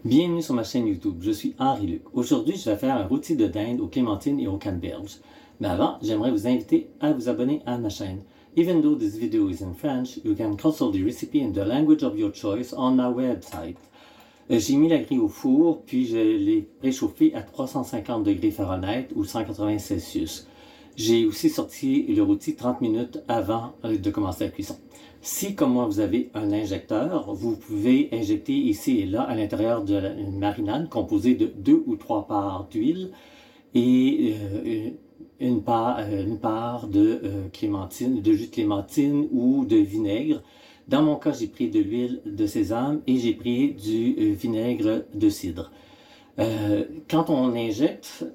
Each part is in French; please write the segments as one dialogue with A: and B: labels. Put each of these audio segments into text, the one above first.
A: Bienvenue sur ma chaîne YouTube, je suis Henri Luc. Aujourd'hui, je vais faire un rôti de dinde aux clémentines et aux canneberges. Mais avant, j'aimerais vous inviter à vous abonner à ma chaîne. Even though this video is in French, you can consult the recipe in the language of your choice on my website. J'ai mis la grille au four, puis je l'ai réchauffé à 350 degrés Fahrenheit ou 180 Celsius. J'ai aussi sorti le rôti 30 minutes avant de commencer la cuisson. Si, comme moi, vous avez un injecteur, vous pouvez injecter ici et là à l'intérieur d'une marinade composée de 2 ou 3 parts d'huile et une part de clémentine, de jus de clémentine ou de vinaigre. Dans mon cas, j'ai pris de l'huile de sésame et j'ai pris du vinaigre de cidre. Quand on injecte,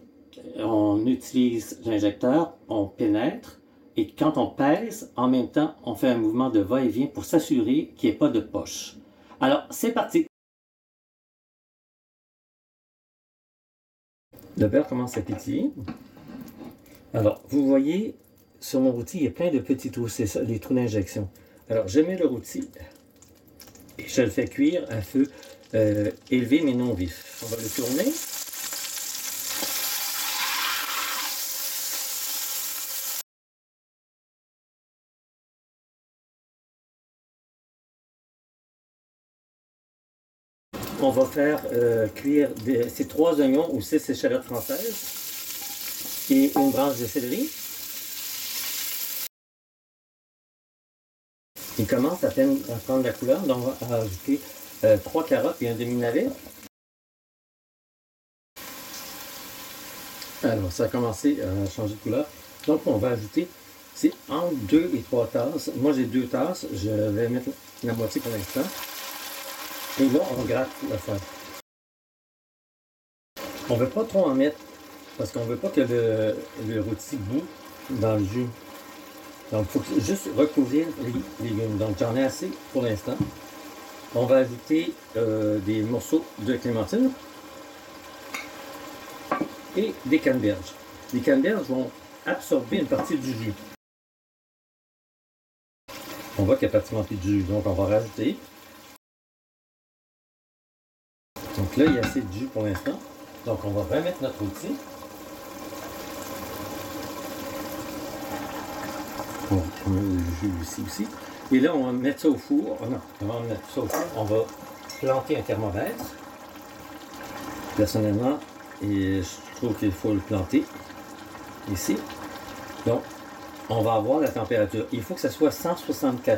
A: on utilise l'injecteur, on pénètre, et quand on pèse, en même temps, on fait un mouvement de va-et-vient pour s'assurer qu'il n'y ait pas de poche. Alors, c'est parti! Le beurre commence à pétiller. Alors, vous voyez, sur mon rôti, il y a plein de petits trous, c'est ça, les trous d'injection. Alors, je mets le rôti et je le fais cuire à feu élevé mais non vif. On va le tourner. On va faire cuire ces 3 oignons ou 6 échalotes françaises et une branche de céleri. Il commence à peine à prendre la couleur, donc on va ajouter 3 carottes et un demi-navet. Alors, ça a commencé à changer de couleur. Donc, on va ajouter, c'est entre 2 et 3 tasses. Moi, j'ai 2 tasses. Je vais mettre la moitié pour l'instant. Et là, on gratte la feuille. On ne veut pas trop en mettre parce qu'on ne veut pas que le rôti bout dans le jus. Donc, il faut juste recouvrir les légumes. Donc, j'en ai assez pour l'instant. On va ajouter des morceaux de clémentine et des canneberges. Les canneberges vont absorber une partie du jus. On voit qu'il y a pratiquement plus de jus, donc on va rajouter. Donc là, il y a assez de jus pour l'instant. Donc on va remettre notre rôti. On met le jus ici aussi. Et là, on va mettre ça au four. Oh non, on va mettre ça au four. On va planter un thermomètre. Personnellement, et je trouve qu'il faut le planter ici. Donc, on va avoir la température. Il faut que ça soit 165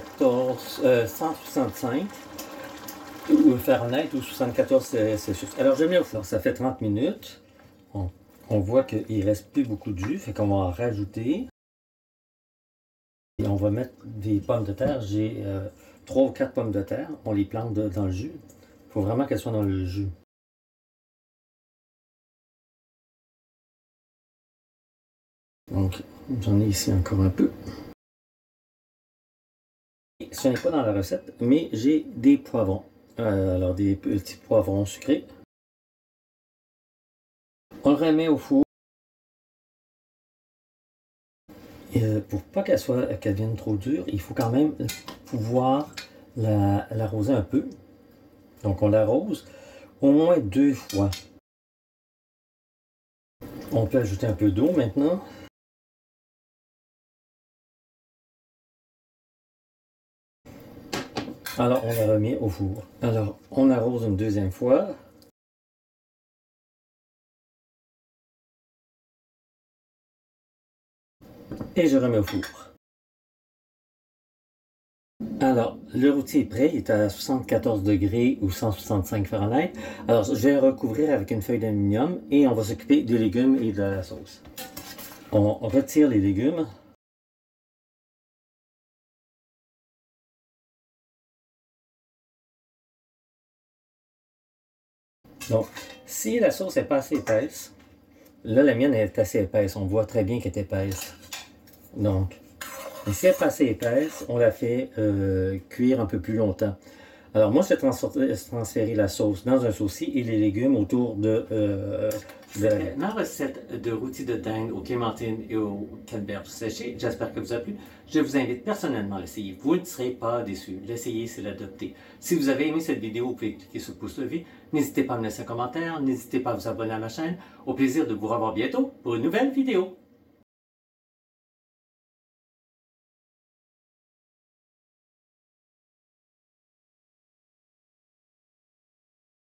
A: ou Fahrenheit ou 74 Celsius. Alors, je mets au four. Ça fait 30 minutes. On voit qu'il ne reste plus beaucoup de jus, fait qu'on va en rajouter. Et on va mettre des pommes de terre. J'ai 3 ou 4 pommes de terre. On les plante dans le jus. Il faut vraiment qu'elles soient dans le jus. Donc, j'en ai ici encore un peu. Ce n'est pas dans la recette, mais j'ai des poivrons. Alors, des petits poivrons sucrés. On le remet au four. Et pour pas qu'elle devienne trop dure, il faut quand même pouvoir l'arroser un peu. Donc, on l'arrose au moins 2 fois. On peut ajouter un peu d'eau maintenant. Alors, on la remet au four. Alors, on arrose une deuxième fois. Et je remets au four. Alors, le rôti est prêt, il est à 74 degrés ou 165 Fahrenheit. Alors, je vais le recouvrir avec une feuille d'aluminium et on va s'occuper des légumes et de la sauce. On retire les légumes. Donc, si la sauce n'est pas assez épaisse, là, la mienne est assez épaisse. On voit très bien qu'elle est épaisse. Donc, et si elle n'est pas assez épaisse, on la fait cuire un peu plus longtemps. Alors moi, je vais transférer la sauce dans un saucis et les légumes autour de...
B: C'était ma recette de rôti de dinde aux clémentines et aux canneberges séchées. J'espère que vous a plu. Je vous invite personnellement à l'essayer. Vous ne serez pas déçus. L'essayer, c'est l'adopter. Si vous avez aimé cette vidéo, vous pouvez cliquer sur le pouce levé. N'hésitez pas à me laisser un commentaire. N'hésitez pas à vous abonner à ma chaîne. Au plaisir de vous revoir bientôt pour une nouvelle vidéo.